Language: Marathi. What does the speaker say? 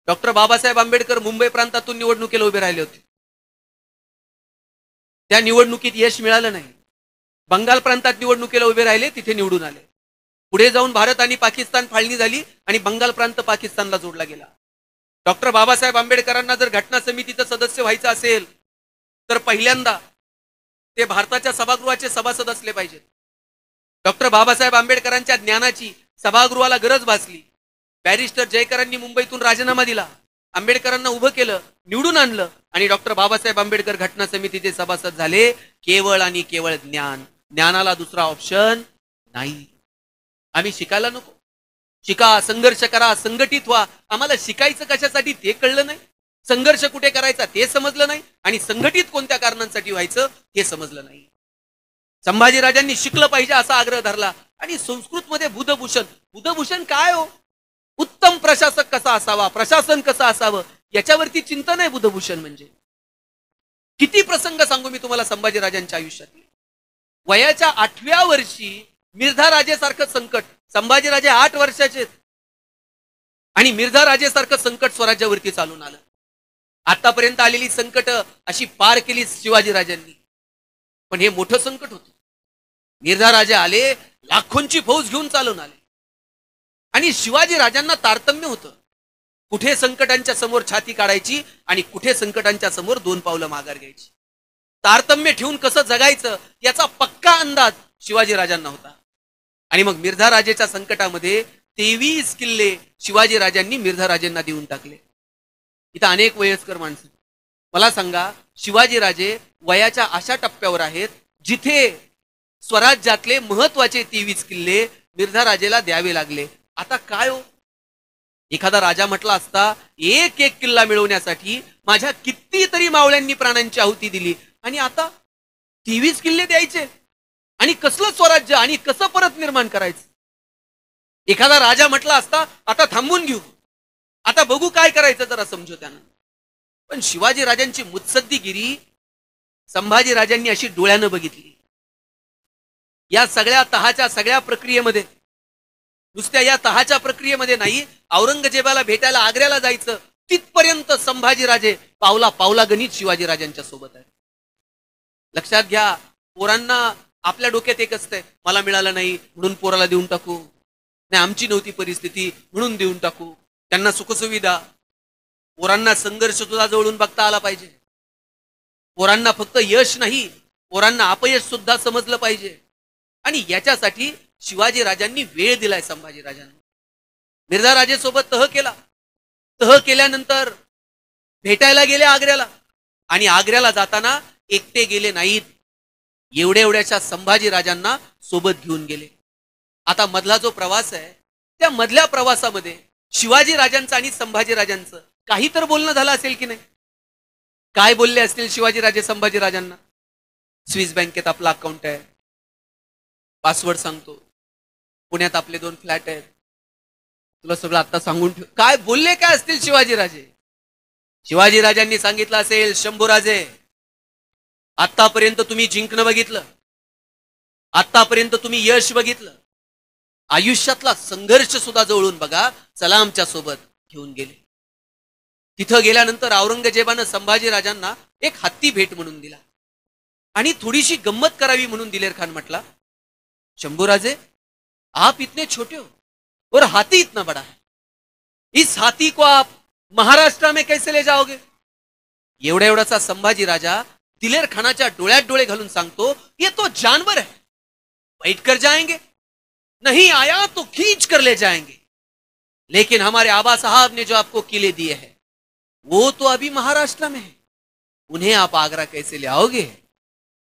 डॉक्टर बाबासाहेब आंबेडकर मुंबई प्रांतातून निवडणुकीला उभे राहिले होते. त्या निवडणुकीत यश मिळालं नाही. बंगाल प्रांतात निवडणुकीला उभे राहिले, तिथे निवडून आले. पुढे जाऊन भारत आणि पाकिस्तान फाळणी झाली आणि बंगाल प्रांत पाकिस्तानला जोडला गेला. डॉक्टर बाबासाहेब आंबेडकरांना जर घटना समितीचं सदस्य व्हायचं असेल तर पहिल्यांदा ते भारताच्या सभागृहाचे सभासद असले पाहिजेत. डॉक्टर बाबासाहेब आंबेडकरांच्या ज्ञानाची सभागृहाला गरज भासली. बॅरिस्टर जयकरांनी मुंबईतून राजीनामा दिला, आंबेडकरांना उभं केलं, निवडून आणलं आणि डॉक्टर बाबासाहेब आंबेडकर घटना समितीचे सभासद झाले. केवळ आणि केवळ ज्ञान, ज्ञानाला दुसरा ऑप्शन नाही. आम्ही शिकायला नको? शिका, संघर्ष करा, संघटित व्हा. आम्हाला शिकायचं कशासाठी ते कळलं नाही, संघर्ष कुठे करायचा ते समजलं नाही आणि संघटित कोणत्या कारणांसाठी व्हायचं हे समजलं नाही. संभाजीराजांनी शिकलं पाहिजे असा आग्रह धरला आणि संस्कृतमध्ये बुधभूषण, बुधभूषण काय हो? उत्तम प्रशासक कसा असावा, प्रशासन कसं असावं याच्यावरती चिंतन आहे बुधभूषण म्हणजे. किती प्रसंग सांगू मी तुम्हाला संभाजीराजांच्या आयुष्यातले. वयाच्या 8व्या वर्षी मिर्झा राजेसारखं संकट, संभाजीराजे 8 वर्षाचे आणि मिर्झा राजेसारखं संकट स्वराज्यावरती चालून आलं. आतापर्यंत आलेली संकट अशी पार केली शिवाजीराजांनी, पण हे मोठं संकट होतं. मिर्झा राजे आले, लाखोंची फौज घेऊन चालून आले आणि शिवाजी राजांना तारतम्य होतं. कुठे संकटांच्या समोर छाती काढायची आणि कुठे संकटांच्या समोर 2 पावलं माघार घ्यायची. तारतम्य ठेवून कसं जगायचं याचा पक्का अंदाज शिवाजी राजांना होता. आणि मग मिर्झा राजेच्या संकटामध्ये 23 किल्ले शिवाजी राजांनी मिर्झा राजेंना देऊन टाकले. इथं अनेक वयस्कर माणसं, मला सांगा, शिवाजी राजे वयाच्या अशा टप्प्यावर आहेत जिथे स्वराज्यातले महत्वाचे 23 किल्ले मिर्झा राजेला द्यावे लागले. आता काय हो? एखादा राजा म्हटला असता, एक एक किल्ला मिळवण्यासाठी माझ्या कितीतरी मावळ्यांनी प्राणांची आहुती दिली आणि आता 23 किल्ले द्यायचे आणि कसलं स्वराज्य आणि कसं परत निर्माण करायचं? एखादा राजा म्हटला असता, आता थांबून घेऊ, आता बघू काय करायचं जरा समझोत्यानं. पण शिवाजी राजांची मुत्सद्दीगिरी संभाजी राजांनी अशी डोळ्यानं बघितली. या सगळ्या तहाच्या सगळ्या प्रक्रियेमध्ये, नुसत्या या तहाच्या प्रक्रियेमध्ये नाही, औरंगजेबाला भेटायला आग्र्याला जायचं तिथपर्यंत संभाजीराजे पावला पावला गणित शिवाजी राजांच्या सोबत आहे. लक्षात घ्या, पोरांना आपल्या डोक्यात एक असतंय, मला मिळालं नाही म्हणून पोराला देऊन टाकू, नाही आमची नव्हती परिस्थिती म्हणून देऊन टाकू. त्यांना सुखसुविधा, पोरांना संघर्ष सुद्धा जवळून बघता आला पाहिजे. पोरांना फक्त यश नाही, पोरांना अपयश सुद्धा समजलं पाहिजे. आणि याच्यासाठी शिवाजी राजांनी वेळ दिलाय संभाजी राजांना. मिर्झा राजेसोबत तह केला, तह केल्यानंतर भेटायला गेले आग्र्याला आणि आग्र्याला जाताना एकटे गेले नाहीत, एवढ्याशा संभाजी राजांना सोबत घेऊन गेले. आता मधला जो प्रवास आहे त्या मधल्या प्रवासामध्ये शिवाजी राजांचं आणि संभाजी राजांचं काही तर बोलणं झालं असेल की नाही? काय बोलले असतील शिवाजी राजे संभाजी राजांना? स्विस बँकेत आपला अकाउंट आहे, पासवर्ड सांगतो, पुण्यात आपले 2 फ्लॅट आहेत, तुला सगळं आता सांगून ठेव. काय बोलले काय असतील शिवाजी राजे? शिवाजी राजांनी सांगितलं असेल, शंभूराजे, आतापर्यंत तुम्ही जिंकणं बघितलं, आतापर्यंत तुम्ही यश बघितलं, आयुष्यातला संघर्ष सुद्धा जवळून बघा, चला आमच्या सोबत. घेऊन गेले. तिथं गेल्यानंतर औरंगजेबानं संभाजी राजांना एक हत्ती भेट म्हणून दिला आणि थोडीशी गंमत करावी म्हणून दिलेर खान म्हटला, शंभूराजे, आप इतने छोटे हो और हाथी इतना बड़ा है, इस हाथी को आप महाराष्ट्र में कैसे ले जाओगे? एवढासा संभाजी राजा दिलेर खानाच्या डोळ्यात डोळे घालून सांगतो, ये तो जानवर है, बैठ कर जाएंगे, नहीं आया तो खींच कर ले जाएंगे, लेकिन हमारे आबा साहब ने जो आपको किले दिए हैं वो तो अभी महाराष्ट्र में है, उन्हें आप आगरा कैसे ले आओगे?